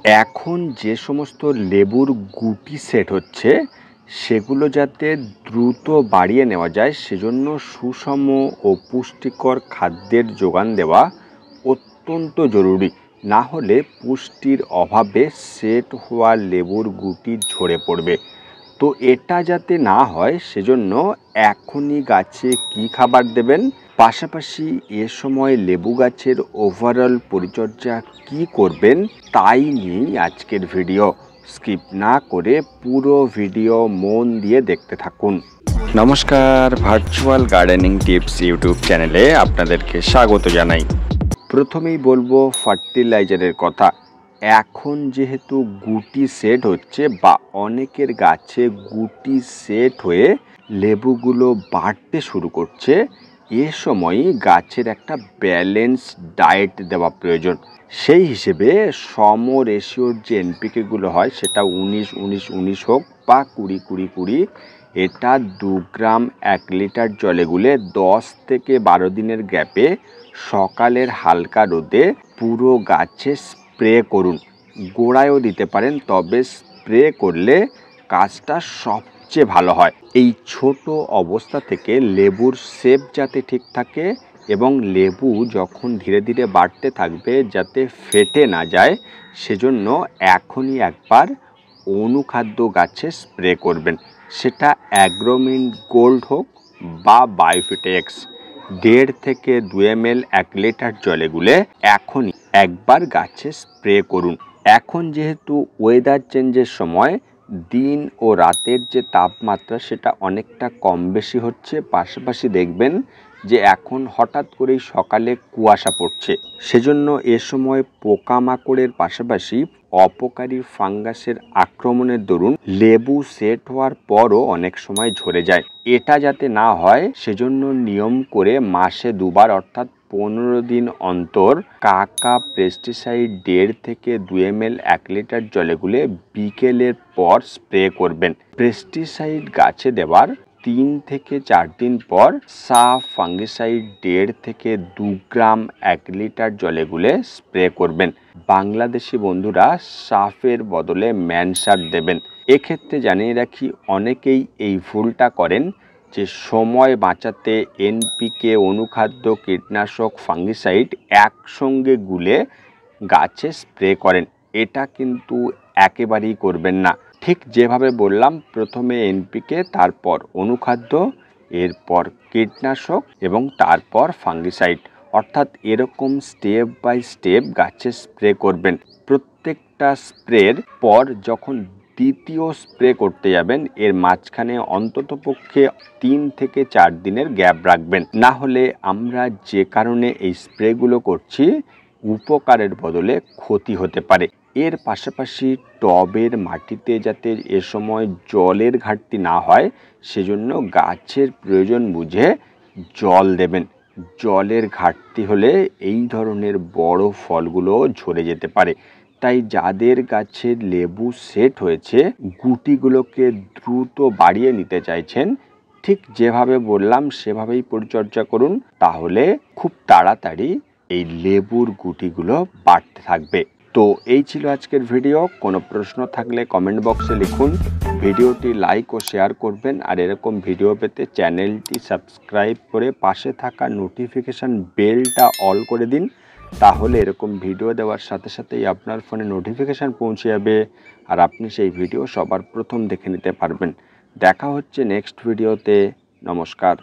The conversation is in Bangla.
এখন যে সমস্ত লেবুর গুটি সেট হচ্ছে সেগুলো যাতে দ্রুত বাড়িয়ে নেওয়া যায় সেজন্য সুষম ও পুষ্টিকর খাদ্যের যোগান দেওয়া অত্যন্ত জরুরি। না হলে পুষ্টির অভাবে সেট হওয়া লেবুর গুটি ঝরে পড়বে। তো এটা যাতে না হয় সেজন্য এখনই গাছে কি খাবার দেবেন, পাশাপাশি এ সময় লেবু গাছের ওভারঅল পরিচর্যা কি করবেন তাই নিয়েই আজকের ভিডিও। স্কিপ না করে পুরো ভিডিও মন দিয়ে দেখতে থাকুন। নমস্কার, ভার্চুয়াল গার্ডেনিং টিপস ইউটিউব চ্যানেলে আপনাদেরকে স্বাগত জানাই। প্রথমেই বলবো ফার্টিলাইজারের কথা। এখন যেহেতু গুটি সেট হচ্ছে বা অনেকের গাছে গুটি সেট হয়ে লেবুগুলো বাড়তে শুরু করছে, এ সময়ই গাছের একটা ব্যালেন্স ডায়েট দেওয়া প্রয়োজন। সেই হিসেবে সম রেশিওর যে এনপিকেগুলো হয় সেটা 19-19-19 হোক বা 20-20-20, এটা 2 গ্রাম 1 লিটার জলে গুলে 10 থেকে 12 দিনের গ্যাপে সকালের হালকা রোদে পুরো গাছে স্প্রে করুন। গোড়ায়ও দিতে পারেন, তবে স্প্রে করলে কাজটা সবচেয়ে ভালো হয়। এই ছোট অবস্থা থেকে লেবুর শেপ যাতে ঠিক থাকে এবং লেবু যখন ধীরে ধীরে বাড়তে থাকবে যাতে ফেটে না যায়, সেজন্য এখনই একবার অনুখাদ্য গাছে স্প্রে করবেন। সেটা অ্যাগ্রোমিন গোল্ড হোক বা বায়োফিটেক্স। 1.5 থেকে 2 ml 1 লিটার জলে গুলে এখনই একবার গাছে স্প্রে করুন। এখন যেহেতু ওয়েদার চেঞ্জের সময়, দিন ও রাতের যে তাপমাত্রা সেটা অনেকটা কম বেশি হচ্ছে, পাশাপাশি দেখবেন যে এখন হঠাৎ করেই সকালে কুয়াশা পড়ছে। সেজন্য এ সময় পোকামাকড়ের পাশাপাশি অপকারী ফাঙ্গাসের আক্রমণের দরুন লেবু সেট হওয়ার পরও অনেক সময় ঝরে যায়। এটা যাতে না হয় সেজন্য নিয়ম করে মাসে 2 বার অর্থাৎ 15 দিন অন্তর কাকা পেস্টিসাইড 1.5 থেকে 2 ml 1 লিটার জলে গুলে বিকেলের পর স্প্রে করবেন। পেস্টিসাইড গাছে দেওয়ার 3 থেকে 4 দিন পর সাফ ফাঙ্গিসাইড 1.5 থেকে 2 গ্রাম 1 লিটার জলে গুলে স্প্রে করবেন। বাংলাদেশি বন্ধুরা সাফের বদলে ম্যানসার দেবেন। এক্ষেত্রে জানিয়ে রাখি, অনেকেই এই ভুলটা করেন যে সময় বাঁচাতে এনপিকে, অনুখাদ্য, কীটনাশক, ফাঙ্গিসাইড একসঙ্গে গুলে গাছে স্প্রে করেন। এটা কিন্তু একেবারেই করবেন না। ঠিক যেভাবে বললাম, প্রথমে এনপিকে, তারপর অনুখাদ্য, এরপর কীটনাশক এবং তারপর ফাঙ্গিসাইড, অর্থাৎ এরকম স্টেপ বাই স্টেপ গাছে স্প্রে করবেন। প্রত্যেকটা স্প্রের পর যখন দ্বিতীয় স্প্রে করতে যাবেন, এর মাঝখানে অন্ততপক্ষে 3 থেকে 4 দিনের গ্যাপ রাখবেন। না হলে আমরা যে কারণে এই স্প্রেগুলো করছি, উপকারের বদলে ক্ষতি হতে পারে। এর পাশাপাশি টবের মাটিতে যাতে এ সময় জলের ঘাটতি না হয় সেজন্য গাছের প্রয়োজন বুঝে জল দেবেন। জলের ঘাটতি হলে এই ধরনের বড় ফলগুলো ঝরে যেতে পারে। তাই যাদের গাছের লেবু সেট হয়েছে, গুটিগুলোকে দ্রুত বাড়িয়ে নিতে চাইছেন, ঠিক যেভাবে বললাম সেভাবেই পরিচর্যা করুন। তাহলে খুব তাড়াতাড়ি এই লেবুর গুটিগুলো বাড়তে থাকবে। তো এই ছিল আজকের ভিডিও। কোনো প্রশ্ন থাকলে কমেন্ট বক্সে লিখুন। ভিডিওটি লাইক ও শেয়ার করবেন। আর এরকম ভিডিও পেতে চ্যানেলটি সাবস্ক্রাইব করে পাশে থাকা নোটিফিকেশান বেলটা অল করে দিন। তাহলে এরকম ভিডিও দেওয়ার সাথে সাথেই আপনার ফোনে নোটিফিকেশান পৌঁছে যাবে আর আপনি সেই ভিডিও সবার প্রথম দেখে নিতে পারবেন। দেখা হচ্ছে নেক্সট ভিডিওতে। নমস্কার।